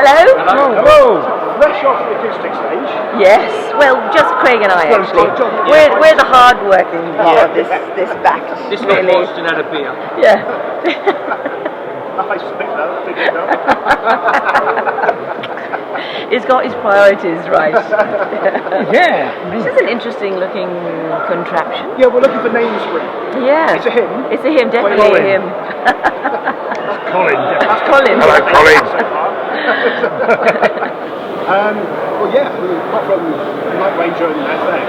Hello. Hello. Fresh off the acoustic stage. Yes. Well, just Craig and I actually. We're the hard-working part of this back. This really. lot Boston had a beer. Yeah. Nice big though. He's got his priorities right. Yeah. This is an interesting looking contraption. Yeah, we're looking for names for it. Yeah. It's a him. It's a him, definitely Colin. a him. Colin. That's Colin. Hello, Colin. Well, yeah, apart from Night Ranger and FM.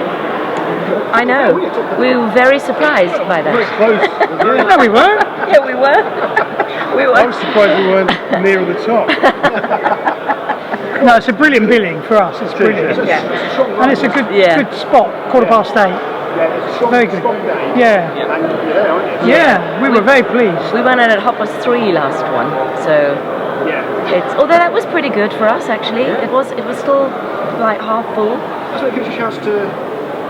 I know. We were very surprised by that. Very close. Yeah. No, we weren't. Yeah, we were. We I were. was surprised we weren't near the top. No, it's a brilliant billing for us. It's brilliant. Yeah. And it's a good spot, 8:15. Yeah, it's a strong, Very good. strong day. Yeah. And you're there, aren't you? Yeah, we were very pleased. We went in at 3:30 last one, so Yeah. although that was pretty good for us actually. It was still like half full. So it gives you a chance to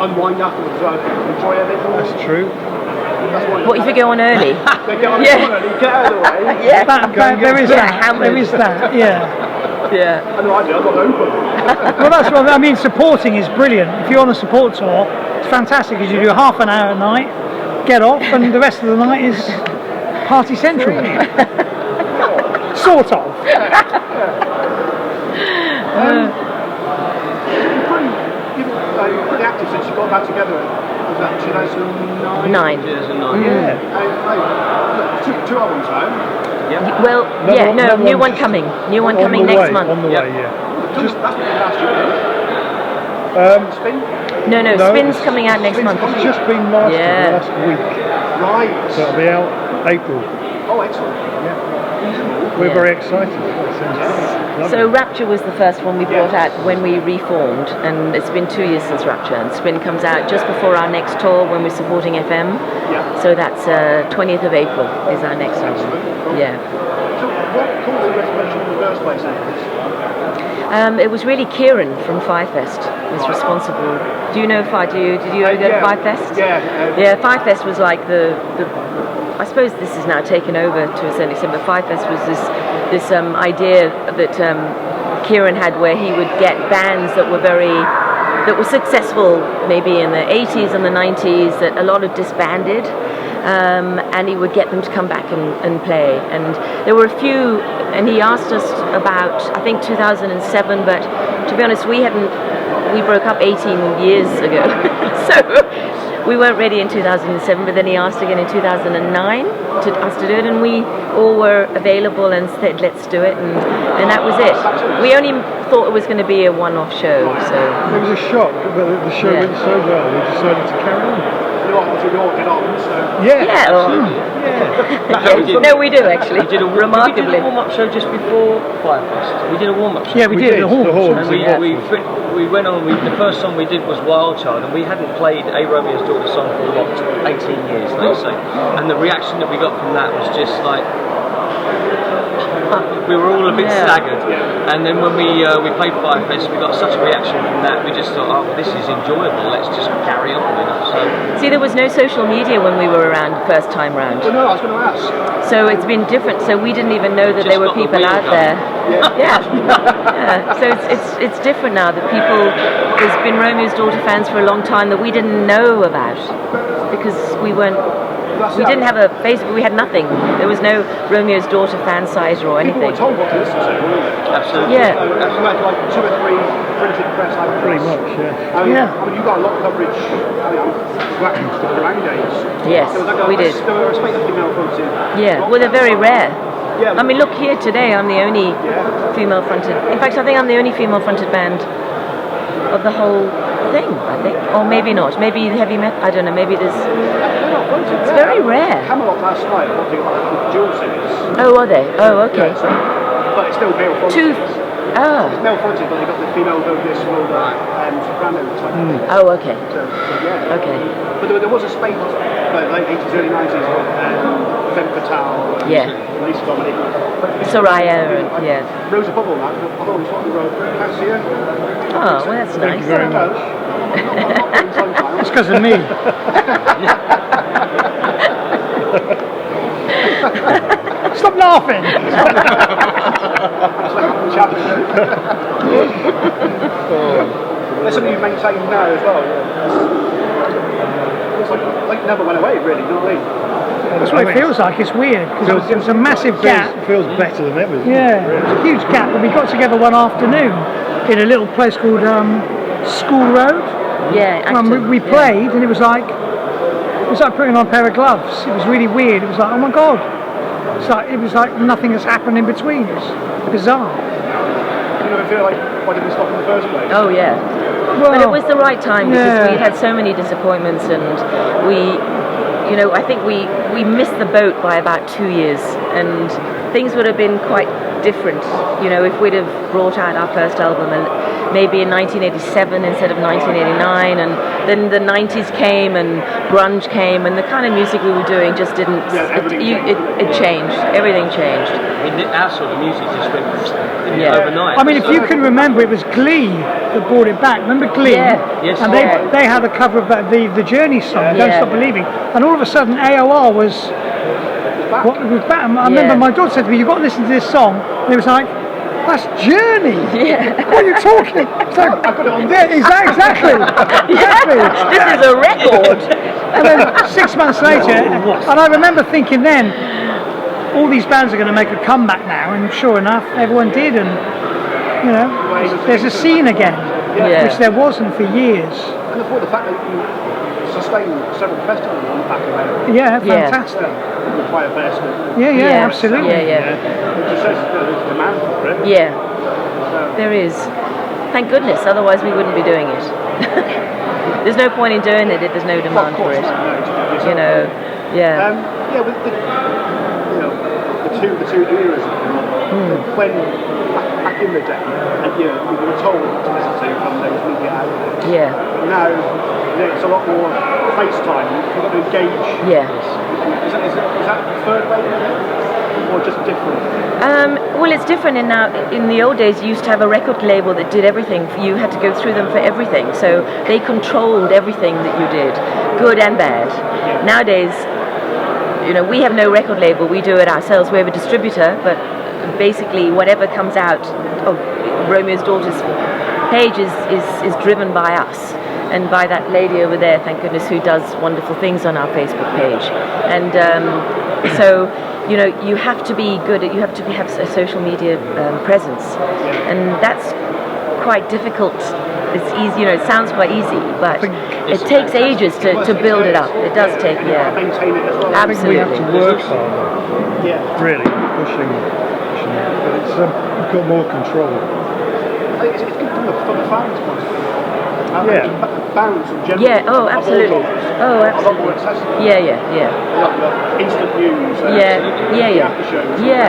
unwind afterwards as well, enjoy a bit more. That's true. That's why What if you go on early? They get on Yeah. the early, get out of the way. Yeah. There is that. hammered. There is that. Yeah. Yeah. I know I do, I've got open. Well, that's what I mean. Supporting is brilliant. If you're on a support tour, it's fantastic because you do half an hour at night, get off, and the rest of the night is party central. Sort of. You're pretty active since you got back together. Was that 2009? 9. 2009. Yeah. Two albums now. Yeah. Well, new one coming. New one coming next month. On the Yep. way, yeah. That's been last year. Spin? No, No, Spin's it's- coming out next month. It's just been last Yeah. week. Right. So it'll be out April. Oh, excellent. We're Yeah. very excited. That sounds lovely. So Rapture was the first one we brought out when we reformed, and it's been 2 years since Rapture. And Spin comes out just before our next tour when we're supporting FM. Yeah. So that's 20th of April is our next album. Yeah. So what caused the restoration in the first place then? It was really Kieran from Firefest was responsible. Do you know did you ever go to Firefest? Yeah. Yeah, Firefest was like the I suppose this is now taken over to a certain extent, but Firefest was this idea that Kieran had where he would get bands that were successful maybe in the 80s and the 90s that a lot of disbanded, and he would get them to come back and play. And there were a few, and he asked us about, I think 2007, but to be honest, we broke up 18 years ago. So we weren't ready in 2007, but then he asked again in 2009 to us to do it, and we all were available and said, let's do it, and that was it. We only thought it was going to be a one-off show, so... It was a shock, but the show went so well, we decided to carry on. You know, obviously we all get on, so... Yeah. Yeah. Yeah. No, we do actually. We did a remarkably. warm-up show just before Firefest. We did a warm-up show. Yeah, we did. The horns. And we went on. The first song we did was Wild Child, and we hadn't played a Romeo's Daughter song for what 18 years, let's say. And the reaction that we got from that was just like we were all a bit staggered. And then when we played Firefest, we got such a reaction from that. We just thought, oh, this is enjoyable. Let's just carry on. So See, there was no social media when we were around the first time round. Well, no, I was going to ask. So it's been different. So we didn't even know that Just there were got the people wheel out going. there. Yeah. So it's different now that there's been Romeo's Daughter fans for a long time that we didn't know about because we didn't have a Facebook. We had nothing. There was no Romeo's Daughter fan site or People anything. were told what to listen to, weren't they? absolutely. Yeah. You had like 2 or 3 printed press outlets. Pretty much, yeah. I mean, Yeah. you got a lot of coverage. Blackman stuff around days. Yes, There was like we did. There were a spate of female fronted. Yeah. Well, they're very rare. Yeah. I mean, look here today. I'm the only female-fronted. In fact, I think I'm the only female-fronted band of the whole thing. I think, or maybe not. Maybe heavy metal. I don't know. Maybe there's. They're not fronted. It's very rare. Camelot last night, what they got the dual series. Oh, are they? Oh, okay. But it's still male fronted. Oh. It's male fronted, but they got the female vocalist and all that soprano type of thing. Oh, okay. So, yeah. Okay. But there was a spate, late 80s, early 90s, Femme Fatale, Yeah. Lisa Dominic. Soraya, yeah. Rosa Bubble, that. I've always thought the road past here. Oh, well, that's Thank you nice. very much. It's because of me. Stop laughing. There's something you maintain now as well. It's like never went away, really. You know what I mean? That's what it feels like. It's weird because there was a massive gap. It feels better than ever. Yeah, it was a huge gap. But we got together one afternoon in a little place called School Road. Yeah, And we played, and it was like putting on a pair of gloves. It was really weird. It was like, oh my god. It was like nothing has happened in between. It's bizarre. You never feel like, why did we stop in the first place? Oh yeah. Well, But it was the right time because yeah. we had so many disappointments, and I think we missed the boat by about 2 years, and things would have been quite different, if we'd have brought out our first album and maybe in 1987 instead of 1989, and then the 90s came and grunge came, and the kind of music we were doing just didn't. It changed. Everything changed. I mean, our sort of music just went overnight. I mean, if you can remember, it was Glee that brought it back. Remember Glee? Yeah. Yes. And they had a cover of the Journey song, Don't Stop Believing, and all of a sudden AOR was back. I remember my daughter said to me, "You've got to listen to this song," and it was like, "That's Journey." Yeah. What are you talking? It's like, yeah, exactly. This is a record. And then 6 months later, and I remember thinking then, all these bands are going to make a comeback now, and sure enough, everyone did, and there's a scene again, which there wasn't for years. And the fact that you sustained several festivals on the back of it. Yeah, fantastic. Quite a investment. Yeah, absolutely. Yeah. It just says there's demand for it. Yeah, there is. Thank goodness, otherwise we wouldn't be doing it. There's no point in doing it if there's no demand for it. Yeah. With the two eras. When back in the day, and we were told to listen to from those media outlets. Yeah. But now it's a lot more FaceTime. You've got to engage. Yeah. Is that the third way, or just different? Well, it's different in the old days. You used to have a record label that did everything. You had to go through them for everything, so they controlled everything that you did, good and bad. Nowadays, we have no record label. We do it ourselves. We have a distributor, but basically whatever comes out of Romeo's Daughter's page is driven by us. And by that lady over there, thank goodness, who does wonderful things on our Facebook page. And so, you have to be good. You have to have a social media presence, and that's quite difficult. It's easy, it sounds quite easy, but it takes ages to build it up. It does take, maintain it as well. Absolutely. I think we have to work harder. Yeah. Really pushing it. But it's you've got more control. It's good from the fans' point of view. Bands in general. Yeah. Oh, absolutely. Oh, A lot absolutely. more accessible. Yeah. Instant news. Yeah.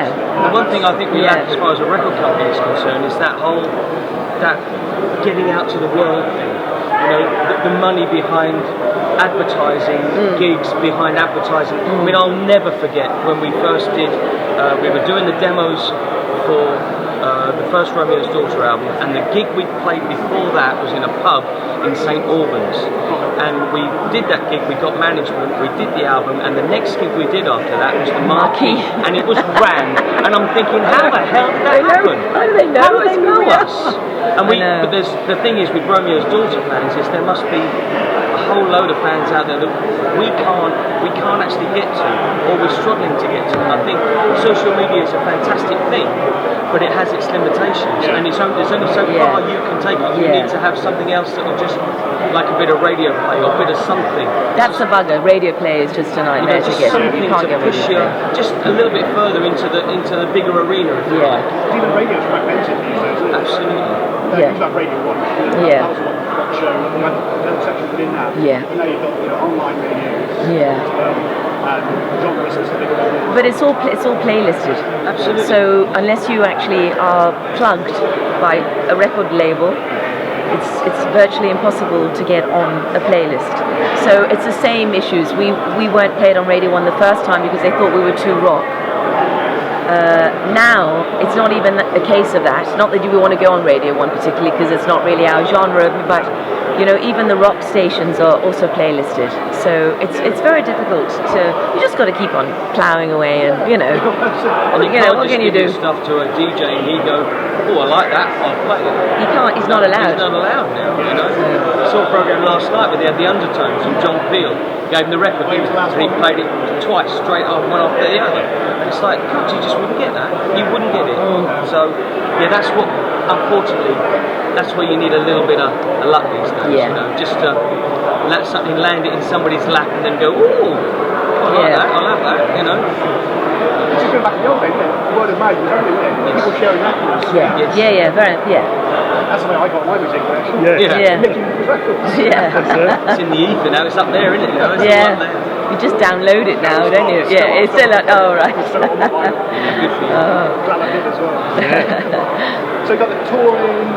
The one thing I think we lack as far as a record company is concerned is that getting out to the world thing. The money behind advertising, gigs behind advertising. I mean, I'll never forget when we first did, we were doing the demos for the first Romeo's Daughter album, and the gig we played before that was in a pub in St Albans, and we did that gig, we got management, we did the album, and the next gig we did after that was the Marquee, and it was Ram, and I'm thinking, how the hell did that happen? How do they know? How do they know us? And I know. but the thing is with Romeo's Daughter fans is there must be a whole load of fans out there that we can't actually get to, or we're struggling to get to. And I think social media is a fantastic thing, but it has its limitations, and there's only so far you can take it. You need to have something else that will just, like a bit of radio play or a bit of something. That's the bugger. Radio play is just a nightmare to get. Something You can't to get push radio you play. just a little bit further into the bigger arena, if you like. Even radio's fragmented these days, isn't it? Absolutely. Used to have Radio 1. Yeah. That was one rock show. You had another section within that. Yeah. And now you've got online radio. Yeah. And genre specific. But it's all playlisted. Absolutely. So unless you actually are plugged by a record label, it's virtually impossible to get on a playlist. So it's the same issues. We weren't played on Radio 1 the first time because they thought we were too rock. Now it's not even a case of that. Not that we want to go on Radio 1 particularly, because it's not really our genre, but you know, even the rock stations are also playlisted. So it's very difficult to. You just got to keep on ploughing away, and you know, And you you know, can't what just can you give do? your stuff to a DJ and he go, oh, I like that, I'll play it. He can't. He's not allowed. He's not allowed now, you know. I saw a program last night where they had the Undertones and John Peel gave him the record and he played it twice straight up, one after the other. And it's like, God, you just wouldn't get that. You wouldn't get it. So, yeah, that's what, unfortunately, that's where you need a little bit of luck these days, Yeah. you know, just to let something land it in somebody's lap and then go, ooh, I like that, I'll have that, you know. It's just going back to the old days, isn't it? Word of mouth was everything, isn't it? People sharing records. Yeah, Yes. yeah, very, yeah, That's the way I got my music collection. Yeah. yeah, Making records. yeah. It's in the ether now, it's up there, isn't it? You know? It's all Yeah. up there. You just download it now, don't you? Yeah, it's still like, oh right. Still on my mind. Good for you. Glad I did as well. So you've got the tour in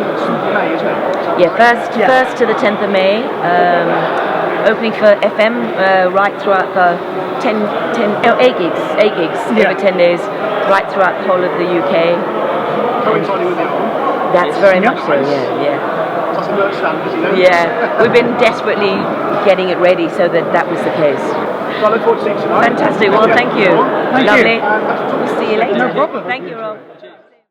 May, isn't it? Yeah, first to the 10th of May, opening for FM right throughout the 8 gigs Yeah. over 10 days, right throughout the whole of the UK. Coinciding with the album. That's very much so, yeah. So that's a merch stand, you know? Yeah, we've been desperately getting it ready so that was the case. So I look forward to seeing you tonight. Fantastic, well thank you. Thank you. Lovely. And that's We'll see you later. No problem. Thank you, Rob.